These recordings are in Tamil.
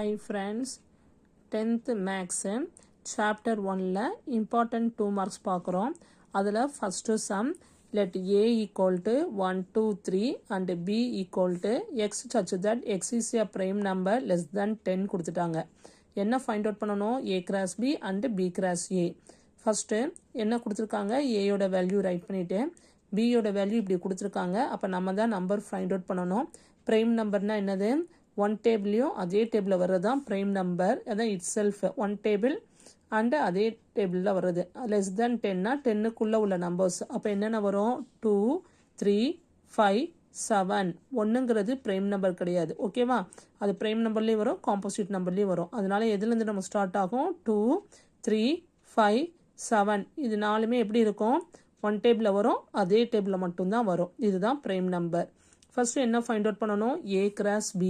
Hi friends, 10th Max chapter 1ல important 2 marks பார்க்குறோம். அதில் first sum let a equal to 1, 2, 3 and b equal to x such that x is a prime number less than 10 கொடுத்துட்டாங்க. என்ன find out பண்ணணும்? a cross b and b cross a. First என்ன கொடுத்துருக்காங்க? a யோட வேல்யூ ரைட் பண்ணிவிட்டு b யோட வேல்யூ இப்படி கொடுத்துருக்காங்க. அப்போ நம்ம தான் நம்பர் ஃபைண்ட் அவுட் பண்ணணும். ப்ரைம் நம்பர்னால் என்னது? ஒன் டேபிளையும் அதே டேபிளில் வர்றது தான் ப்ரைம் நம்பர். அதான் it self one table and அதே டேபிளில் வருது. லெஸ் தென் 10னா 10க்குள்ளே உள்ள நம்பர்ஸ். அப்போ என்னென்ன வரும்? 2, 3, 5, 7. ஒன்றுங்கிறது ப்ரைம் நம்பர் கிடையாது. ஓகேவா? அது ப்ரைம் நம்பர்லேயும் வரும், காம்போசிட் நம்பர்லேயும் வரும். அதனால எதுலேருந்து நம்ம ஸ்டார்ட் ஆகும்? 2, 3, 5, 7. இது நாலுமே எப்படி இருக்கும்? ஒன் டேபிளில் வரும், அதே டேபிளில் மட்டும்தான் வரும். இதுதான் ப்ரைம் நம்பர். ஃபஸ்ட்டு என்ன ஃபைண்ட் அவுட் பண்ணணும்? a cross b.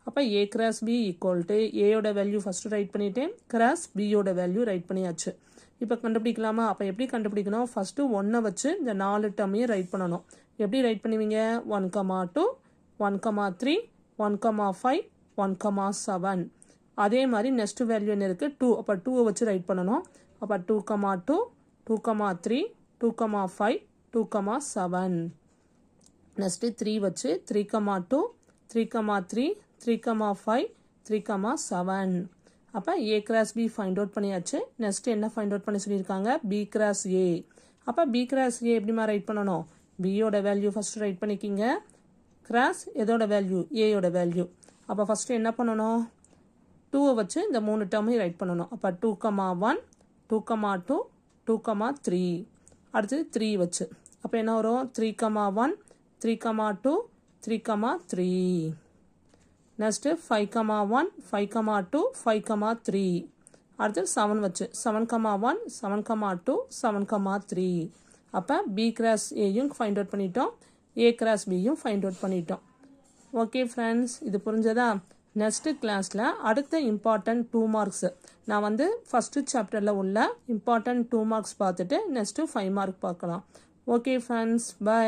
அப்போ a cross b equal to ஏயோட வேல்யூ ஃபஸ்ட்டு ரைட் பண்ணிவிட்டு கிராஸ் பியோட வேல்யூ ரைட் பண்ணியாச்சு. இப்போ கண்டுபிடிக்கலாமா? அப்போ எப்படி கண்டுபிடிக்கணும்? ஃபஸ்ட்டு 1 வச்சு இந்த 4 டம்மையும் ரைட் பண்ணணும். எப்படி ரைட் பண்ணுவீங்க? 1,2, 1,3, 1,5, 1,7. அதே மாதிரி நெக்ஸ்ட் வேல்யூ என்ன இருக்குது? 2. அப்போ 2 வச்சு ரைட் பண்ணணும். அப்போ 2,2, 2,3, 2,5, 2,7. நெக்ஸ்ட்டு 3 வச்சு 3,2, 3,3, 3,5, 3,7. அப்போ a cross b find out பண்ணியாச்சு. நெக்ஸ்ட் என்ன ஃபைண்ட் அவுட் பண்ணி சொல்லியிருக்காங்க? b cross a. அப்போ b கிராஸ் a எப்படிமா ரைட் பண்ணணும்? b யோட வேல்யூ ஃபஸ்ட்டு ரைட் பண்ணிக்கிங்க. கிராஸ் எதோட வேல்யூ? a யோட வேல்யூ. அப்போ ஃபஸ்ட்டு என்ன பண்ணணும்? 2 வச்சு இந்த 3 டேர்மையும் ரைட் பண்ணணும். அப்போ 2,1, 2,2, 2,3. அடுத்தது 3 வச்சு. அப்போ என்ன வரும்? 3,1, 3,2, 3,3. நெக்ஸ்ட்டு 5,1, 5,2, 5,3. அடுத்து 7 வச்சு 7,1, 7,2, 7,3. அப்போ b கிராஸ் ஏயும் ஃபைண்ட் அவுட் பண்ணிட்டோம், a கிராஸ் பியும் ஃபைண்ட் அவுட் பண்ணிட்டோம். ஓகே ஃப்ரெண்ட்ஸ், இது புரிஞ்சதா? நெக்ஸ்ட்டு கிளாஸில் அடுத்த இம்பார்ட்டன்ட் 2 மார்க்ஸ் நான் ஃபஸ்ட்டு சாப்டரில் உள்ள இம்பார்ட்டன்ட் 2 மார்க்ஸ் பார்த்துட்டு நெக்ஸ்ட்டு 5 மார்க் பார்க்கலாம். Okay friends, by.